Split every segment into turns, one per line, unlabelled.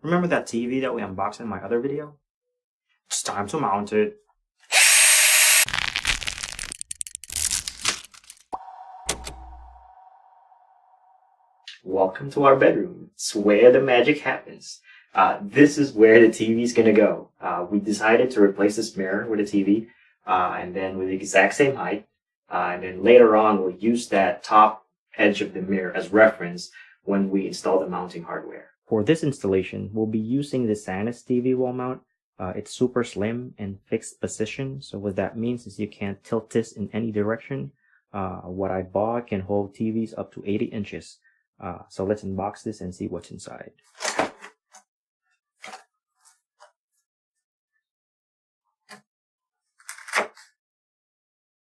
Remember that TV that we unboxed in my other video? It's time to mount it. Welcome to our bedroom. It's where the magic happens. This is where the TV is gonna go. We decided to replace this mirror with a TV, and then with the exact same height. And then later on, we'll use that top edge of the mirror as reference when we install the mounting hardware. For this installation, we'll be using the Sanus TV wall mount. It's super slim and fixed position. So what that means is you can't tilt this in any direction. What I bought can hold TVs up to 80 inches. So let's unbox this and see what's inside.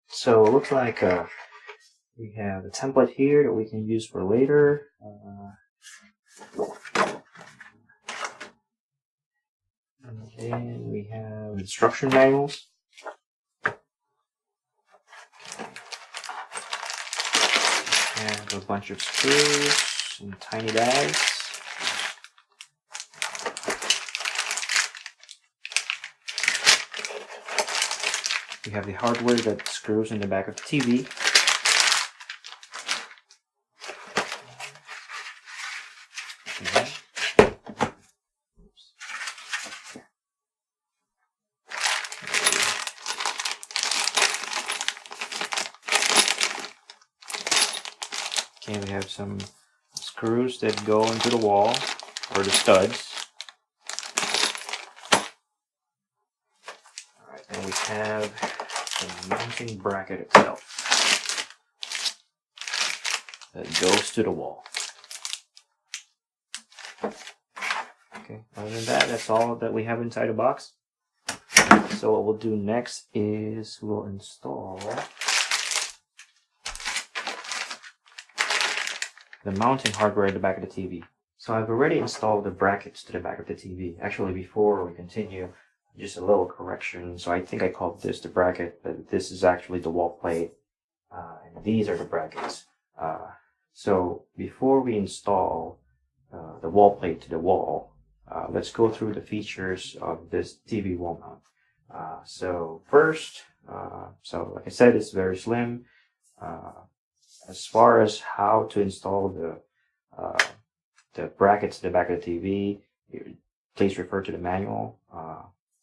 So it looks like we have a template here that we can use for later. And then we have instruction manuals. We have a bunch of screws and tiny bags. We have the hardware that screws in the back of the TV. Okay, we have some screws that go into the wall, or the studs. Alright, and we have the mounting bracket itself that goes to the wall. Okay, other than that, that's all that we have inside the box. So what we'll do next is we'll install the mounting hardware at the back of the TV. So I've already installed the brackets to the back of the TV. Actually, before we continue, just a little correction. So I think I called this the bracket, but this is actually the wall plate. And these are the brackets. So before we install the wall plate to the wall, let's go through the features of this TV wall mount. So first, so like I said, it's very slim. As far as how to install the brackets to the back of the TV, please refer to the manual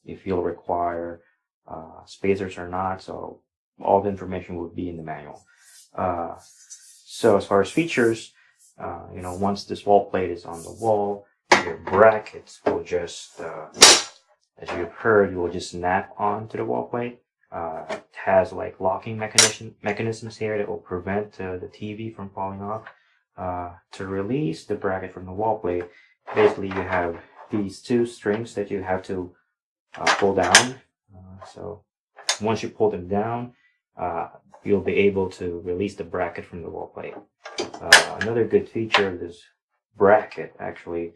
if you'll require spacers or not. So all the information will be in the manual. So as far as features, once this wall plate is on the wall, your brackets will just, as you've heard, you will just snap onto the wall plate. It has like locking mechanisms here that will prevent the TV from falling off. To release the bracket from the wall plate, basically you have these two strings that you have to pull down. So once you pull them down, you'll be able to release the bracket from the wall plate. Another good feature of this bracket actually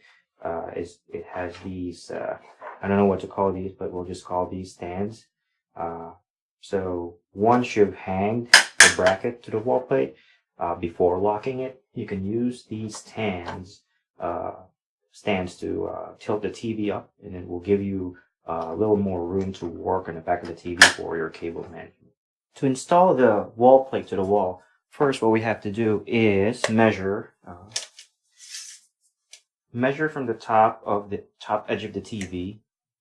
is it has these, I don't know what to call these, but we'll just call these stands. So once you've hanged the bracket to the wall plate, before locking it, you can use these stands to tilt the TV up, and it will give you a little more room to work on the back of the TV for your cable management. To install the wall plate to the wall, first what we have to do is measure from the top edge of the TV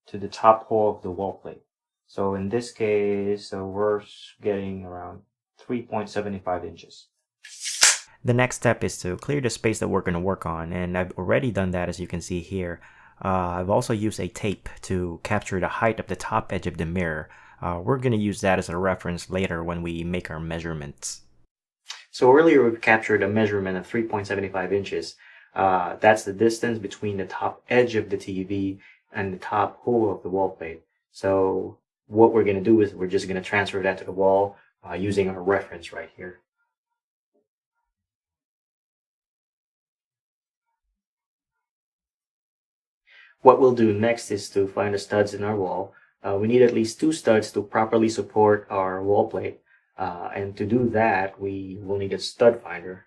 to the top hole of the wall plate. So in this case, we're getting around 3.75 inches. The next step is to clear the space that we're going to work on, and I've already done that, as you can see here. I've also used a tape to capture the height of the top edge of the mirror. We're going to use that as a reference later when we make our measurements. So earlier we've captured a measurement of 3.75 inches. That's the distance between the top edge of the TV and the top hole of the wall plate. So what we're going to do is we're just going to transfer that to the wall using our reference right here. What we'll do next is to find the studs in our wall. We need at least 2 studs to properly support our wall plate. And to do that, we will need a stud finder.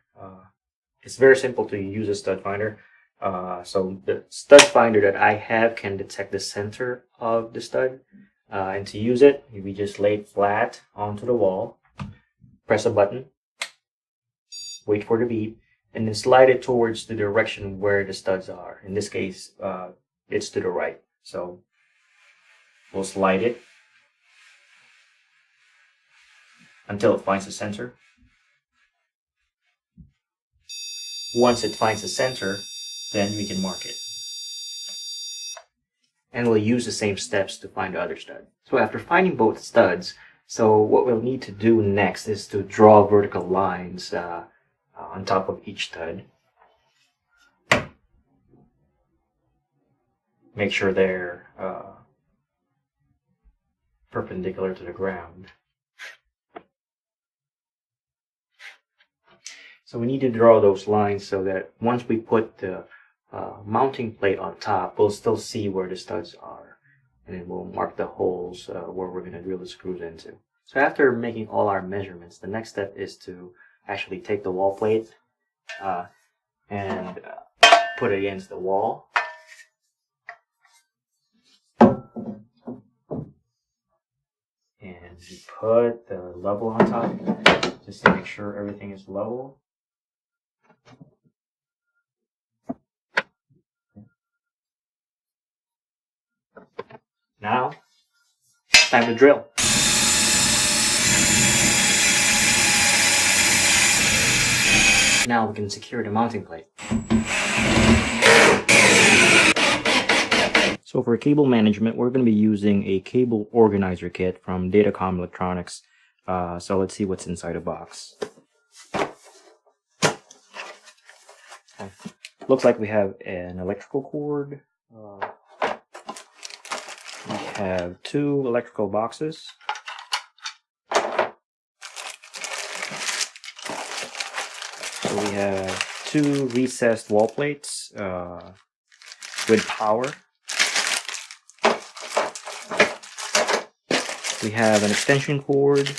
It's very simple to use a stud finder. So the stud finder that I have can detect the center of the stud. And to use it, we just lay it flat onto the wall, press a button, wait for the beep, and then slide it towards the direction where the studs are. In this case, it's to the right. So we'll slide it until it finds the center. Once it finds the center, then we can mark it. And we'll use the same steps to find the other stud. So after finding both studs, so what we'll need to do next is to draw vertical lines on top of each stud. Make sure they're perpendicular to the ground. So we need to draw those lines so that once we put the mounting plate on top, we'll still see where the studs are. And then we'll mark the holes where we're going to drill the screws into. So after making all our measurements, the next step is to actually take the wall plate and put it against the wall. And you put the level on top just to make sure everything is level. Now, time to drill. Now we can secure the mounting plate. So for cable management, we're going to be using a cable organizer kit from Datacomm Electronics. So let's see what's inside the box. Okay. Looks like we have an electrical cord. We have 2 electrical boxes. So we have 2 recessed wall plates with power. We have an extension cord.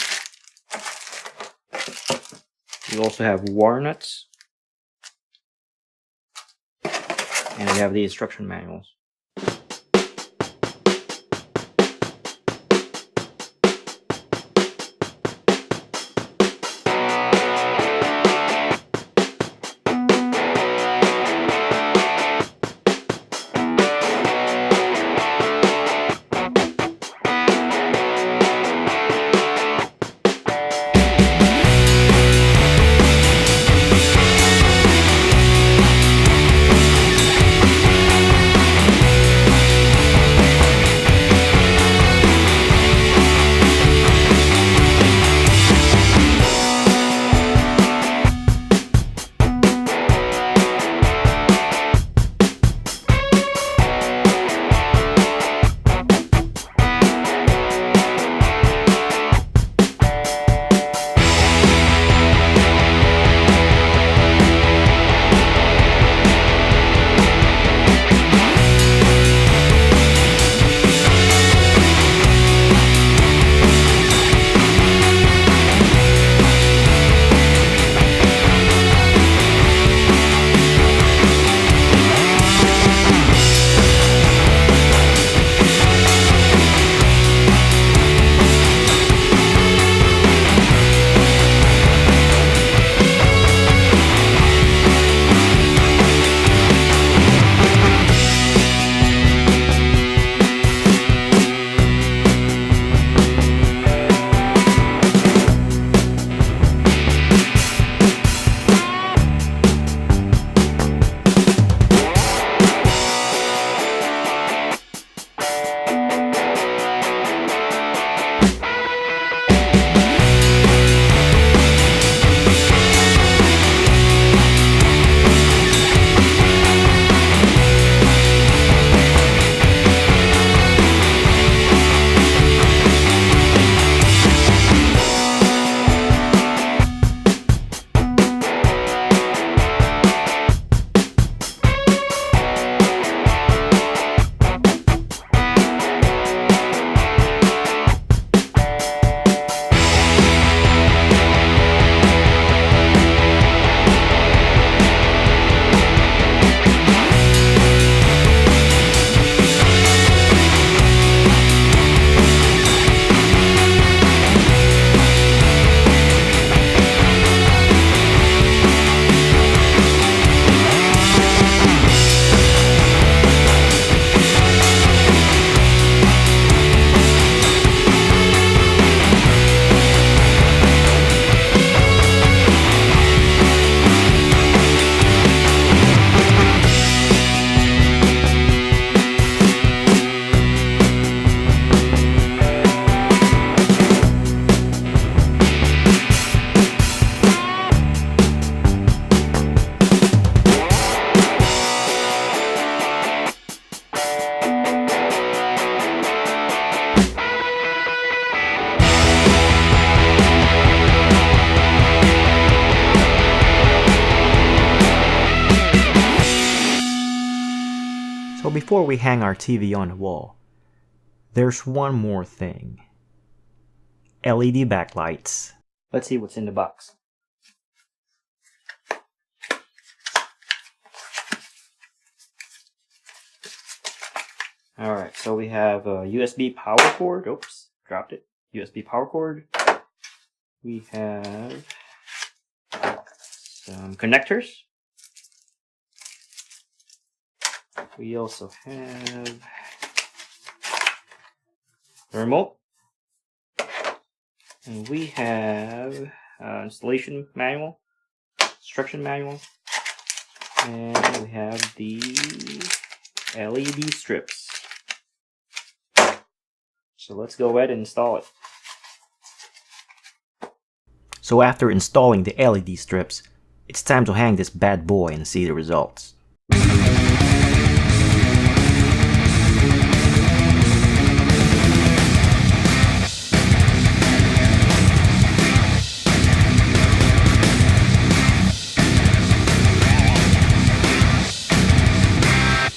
We also have wire nuts. And we have the instruction manuals. before we hang our TV on the wall, there's one more thing. LED backlights. Let's see what's in the box. Alright, so we have a USB power cord. Oops, dropped it. USB power cord. We have some connectors. We also have the remote. And we have installation manual, instruction manual, and we have the LED strips. So let's go ahead and install it. So after installing the LED strips, it's time to hang this bad boy and see the results.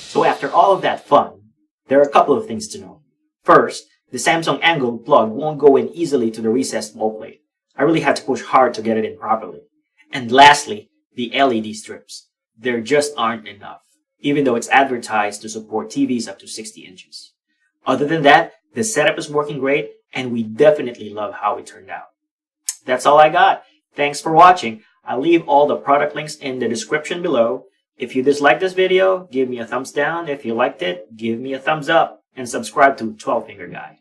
So after all of that fun, there are a couple of things to know. First, the Samsung angled plug won't go in easily to the recessed wall plate. I really had to push hard to get it in properly. And lastly, the LED strips. There just aren't enough, even though it's advertised to support TVs up to 60 inches. Other than that, the setup is working great, and we definitely love how it turned out. That's all I got. Thanks for watching. I'll leave all the product links in the description below. If you disliked this video, give me a thumbs down. If you liked it, give me a thumbs up. And subscribe to 12 Finger Guy.